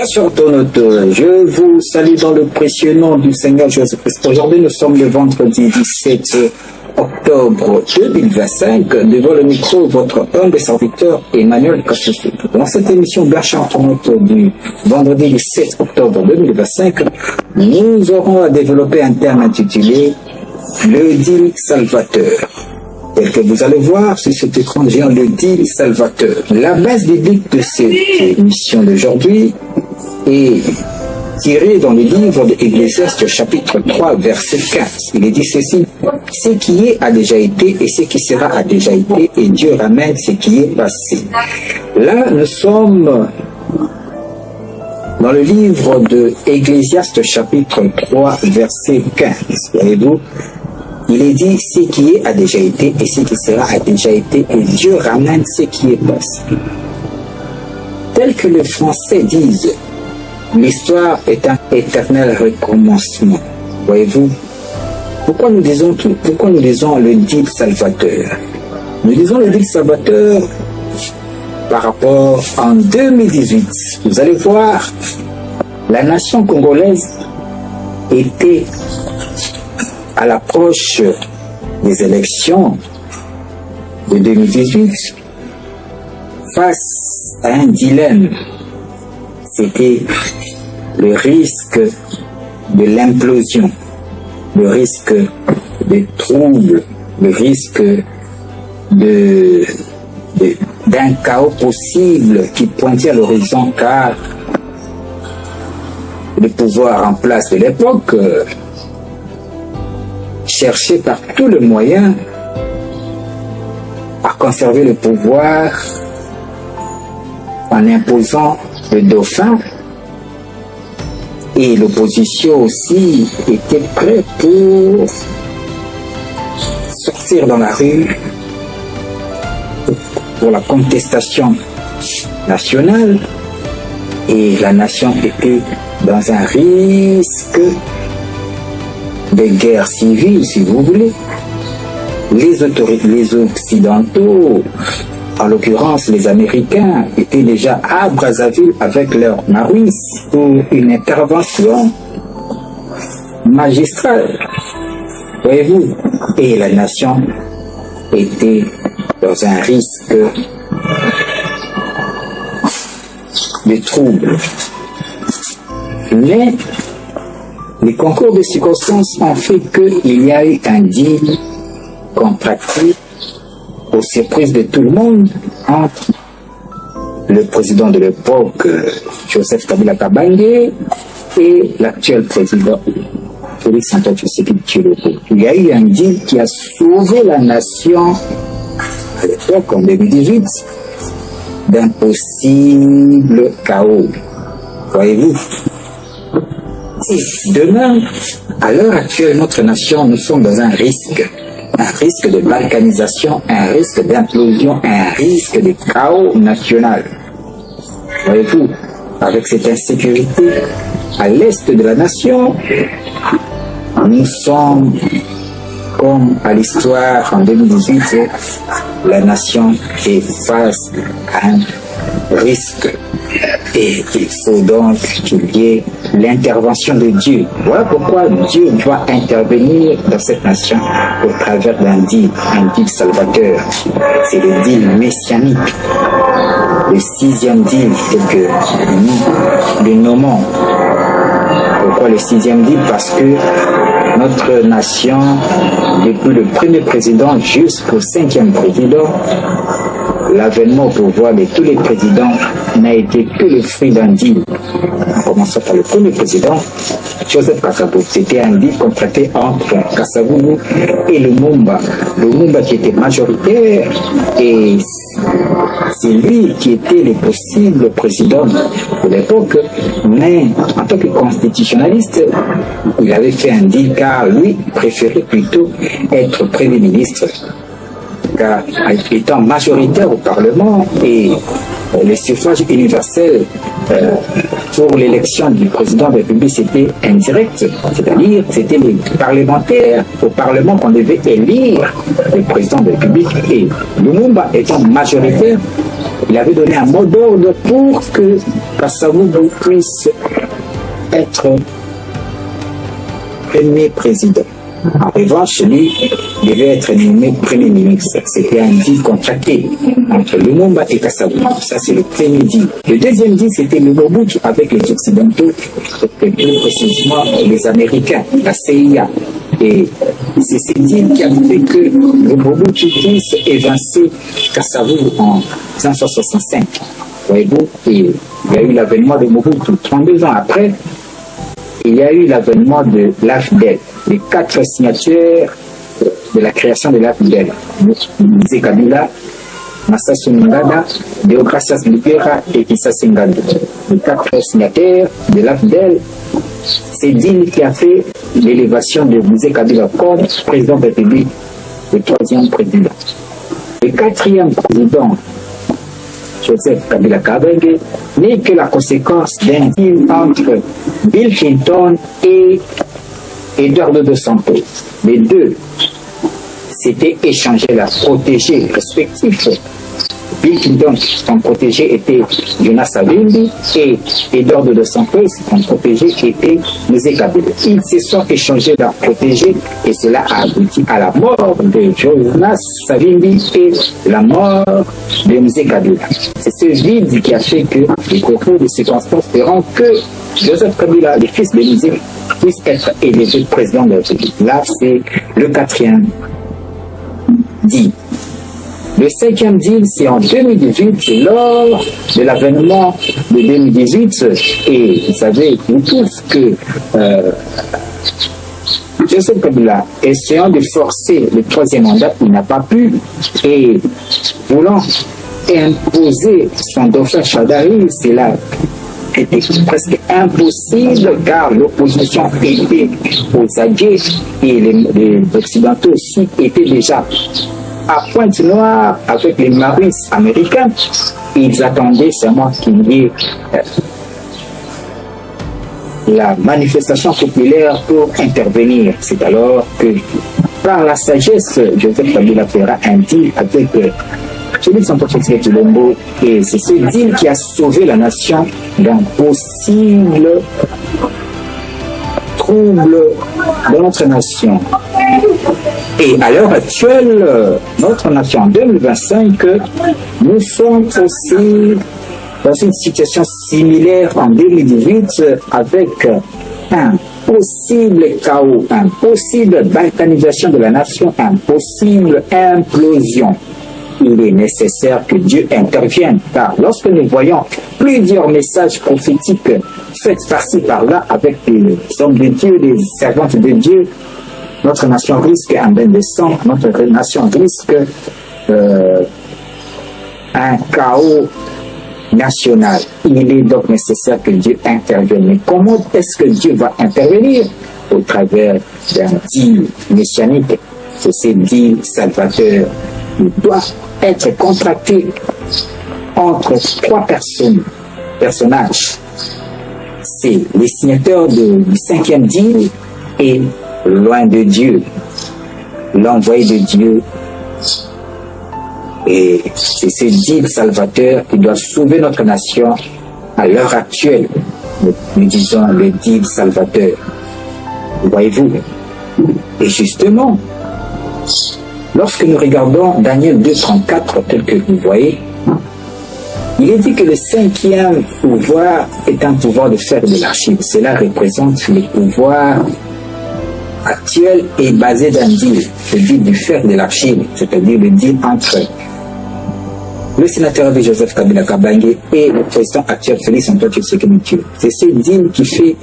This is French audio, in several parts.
chers internautes, je vous salue dans le précieux nom du Seigneur Jésus-Christ. Aujourd'hui, nous sommes le vendredi 17 octobre 2025. Devant le micro, votre humble serviteur Emmanuel Kassoussou. Dans cette émission Blanche Internaute du vendredi 17 octobre 2025, nous aurons à développer un terme intitulé le deal salvateur. Tel que vous allez voir sur cet écran géant, le deal salvateur. La base biblique de cette émission d'aujourd'hui est tirée dans le livre d'Ecclésiaste chapitre 3 verset 15. Il est dit ceci: ce qui est a déjà été et ce qui sera a déjà été, et Dieu ramène ce qui est passé. Là, nous sommes dans le livre de Ecclésiaste chapitre 3 verset 15. Voyez-vous, il est dit ce qui est a déjà été et ce qui sera a déjà été, et Dieu ramène ce qui est passé. Tel que les Français disent, l'histoire est un éternel recommencement. Voyez-vous, pourquoi nous disons le deal salvateur? Nous disons le deal salvateur par rapport en 2018. Vous allez voir, la nation congolaise était à l'approche des élections de 2018 face à un dilemme. C'était le risque de l'implosion, le risque de troubles, le risque d'un chaos possible qui pointait à l'horizon, car le pouvoir en place de l'époque cherchait par tous les moyens à conserver le pouvoir en imposant le dauphin, et l'opposition aussi était prête pour sortir dans la rue pour la contestation nationale, et la nation était dans un risque de guerre civile, si vous voulez. Les autorités, les Occidentaux, en l'occurrence les Américains, étaient déjà à Brazzaville avec leur Maurice pour une intervention magistrale. Voyez-vous, et la nation était dans un risque de trouble. Mais les concours de circonstances ont fait qu'il y a eu un deal contracté aux surprises de tout le monde entre le président de l'époque, Joseph Kabila Kabange, et l'actuel président Félix Antoine Tshisekedi Tshilombo. Il y a eu un deal qui a sauvé la nation à l'époque, en 2018, d'un possible chaos. Voyez-vous? Et demain, à l'heure actuelle, notre nation, nous sommes dans un risque de balkanisation, un risque d'implosion, un risque de chaos national. Voyez-vous, avec cette insécurité à l'est de la nation, nous sommes comme à l'histoire en 2018, la nation est face à un risque. Et il faut donc qu'il y ait l'intervention de Dieu. Voilà pourquoi Dieu va intervenir dans cette nation au travers d'un deal salvateur. C'est le deal messianique, le 6e deal que nous le nommons. Pourquoi le 6e deal? Parce que notre nation, depuis le premier président jusqu'au 5e président, l'avènement au pouvoir de tous les présidents n'a été que le fruit d'un deal. En commençant par le premier président, Joseph Kasavubu. C'était un deal contracté entre Kasavubu et Lumumba. Lumumba qui était majoritaire, et c'est lui qui était le possible président de l'époque, mais en tant que constitutionnaliste, il avait fait un deal car lui préférait plutôt être Premier ministre, car étant majoritaire au Parlement et le suffrage universel pour l'élection du président de la République, c'était indirect, c'est-à-dire c'était les parlementaires au Parlement qu'on devait élire le président de la République, et Lumumba étant majoritaire, il avait donné un mot d'ordre pour que Kasavubu puisse être premier président. En revanche, lui devait être nommé premier ministre. C'était un deal contracté entre Lumumba et Kasavubu. Ça, c'est le premier deal. Le deuxième deal, c'était le Mobutu avec les Occidentaux, plus précisément les Américains, la CIA. Et c'est ce deal qui a fait que le Mobutu puisse évincer Kasavubu en 1965. Voyez-vous, et il y a eu l'avènement de Mobutu. 32 ans après, il y a eu l'avènement de l'AFDEL. Les 4 signataires de la création de l'AFDEL. Moïse Kabila, Massasu Ngada, Deogracias Lipera et Issa Sengando. Les 4 signataires de l'AFDEL, c'est Dine qui a fait l'élévation de Moïse Kabila comme président de la République, le 3e président. Le 4e président, Joseph Kabila Kabange, n'est que la conséquence d'un deal entre Bill Clinton et Eduardo dos Santos. Les deux s'étaient échangés la protégée respectifs. Bill Clinton, son protégé était Jonas Savimbi et Eduardo dos Santos, son protégé était Moïse Kabila. Ils se sont échangés leurs protégés et cela a abouti à la mort de Jonas Savimbi et la mort de Moïse Kabila. C'est ce vide qui a fait que les concours de circonstances feront que Joseph Kabila, le fils de Moïse, puisse être élevé président de la République. Là, c'est le 4e deal. Le 5e deal, c'est en 2018, lors de l'avènement de 2018. Et vous savez, vous tous que Joseph Kabila, essayant de forcer le 3e mandat, il n'a pas pu. Et voulant imposer son dauphin Chadari, cela était presque impossible car l'opposition était aux aguets et les Occidentaux aussi étaient déjà à Pointe-Noire avec les Marines américains. Ils attendaient seulement qu'il y ait la manifestation populaire pour intervenir. C'est alors que, par la sagesse, Joseph Kabila fera un deal avec Félix Antoine Chilombo, et c'est ce deal qui a sauvé la nation d'un possible trouble de notre nation. Et à l'heure actuelle, notre nation en 2025, nous sommes aussi dans une situation similaire en 2018 avec un possible chaos, une possible balkanisation de la nation, une possible implosion. Il est nécessaire que Dieu intervienne, car lorsque nous voyons plusieurs messages prophétiques faits par-ci par-là avec des hommes de Dieu, des servantes de Dieu, notre nation risque un bain de sang, notre nation risque un chaos national. Il est donc nécessaire que Dieu intervienne. Mais comment est-ce que Dieu va intervenir? Au travers d'un deal messianique. C'est ce deal salvateur. Il doit être contracté entre 3 personnages. C'est les signataires du 5e deal et loin de Dieu, l'envoyé de Dieu. Et c'est ce deal salvateur qui doit sauver notre nation à l'heure actuelle. Nous disons le deal salvateur. Voyez-vous? Et justement, lorsque nous regardons Daniel 2,34, tel que vous voyez, il est dit que le 5e pouvoir est un pouvoir de faire de l'archive. Cela représente le pouvoir actuel et basé dans le deal du fer de l'archive, c'est-à-dire le deal entre le sénateur de Joseph Kabila Kabange et le président actuel Félix Antoine Tshisekedi. C'est ce deal qui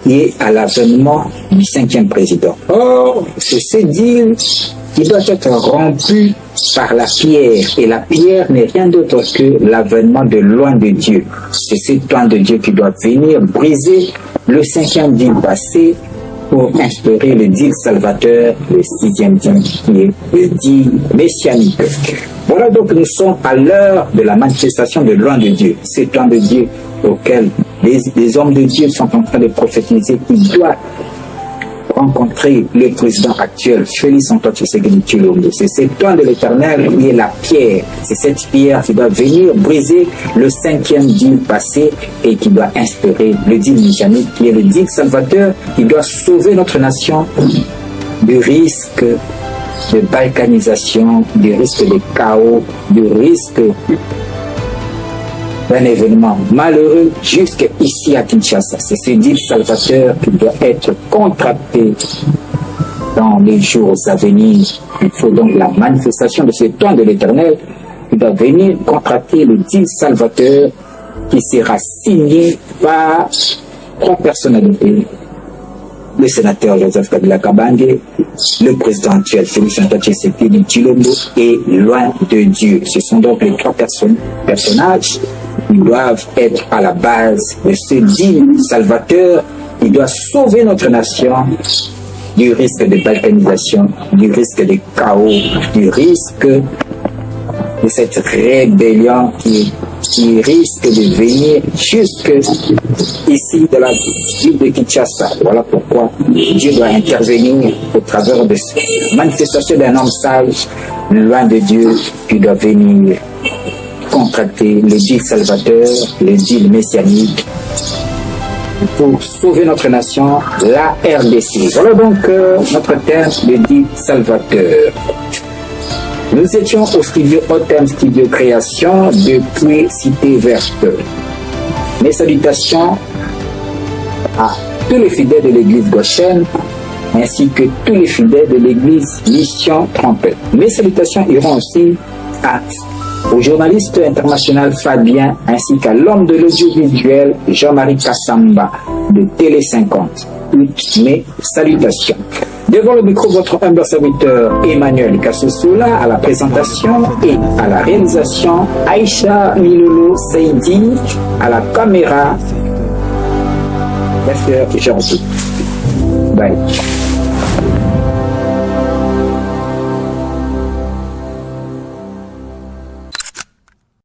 est à l'avènement du 5e président. Or, c'est ce deal qui doit être rompu par la pierre. Et la pierre n'est rien d'autre que l'avènement de loin de Dieu. C'est ce plan de Dieu qui doit venir briser le 5e deal passé pour instaurer le deal salvateur, le 6e deal qui est le deal messianique. Voilà donc nous sommes à l'heure de la manifestation de loin de Dieu. Ce plan de Dieu auquel les hommes de Dieu sont en train de prophétiser, qui doit rencontrer le président actuel, Félix Antoine Tshisekedi Tshilombo. C'est cet homme de l'Éternel qui est la pierre. C'est cette pierre qui doit venir briser le 5e deal passé et qui doit instaurer le deal messianique, qui est le deal salvateur, qui doit sauver notre nation du risque de balkanisation, du risque de chaos, du risque d'un événement malheureux jusqu'ici à Kinshasa. C'est ce deal salvateur qui doit être contracté dans les jours à venir. Il faut donc la manifestation de ce temps de l'Éternel qui doit venir contracter le deal salvateur qui sera signé par 3 personnalités. Le sénateur Joseph Kabila Kabange, le président actuel Félix Antoine Tshisekedi Tshilombo et Loin de Dieu. Ce sont donc les 3 personnages qui doivent être à la base de ce deal salvateur qui doit sauver notre nation du risque de balkanisation, du risque de chaos, du risque de cette rébellion qui risque de venir jusque ici de la ville de Kinshasa. Voilà pourquoi Dieu doit intervenir au travers de cette manifestation d'un homme sage, loin de Dieu, qui doit venir contracter le deal salvateur, le deal messianique pour sauver notre nation, la RDC. Voilà donc notre thème, le deal salvateur. Nous étions au studio Otem Studio Création depuis Cité Verte. Mes salutations à tous les fidèles de l'église Goshen ainsi que tous les fidèles de l'église Mission Trompette. Mes salutations iront aussi au journaliste international Fabien ainsi qu'à l'homme de l'audiovisuel Jean-Marie Kassamba de Télé 50. Toutes mes salutations. Devant le micro, votre humble serviteur Emmanuel Kassosoula à la présentation et à la réalisation, Aïcha Milolo Seidi à la caméra. Merci, Jean. Bye.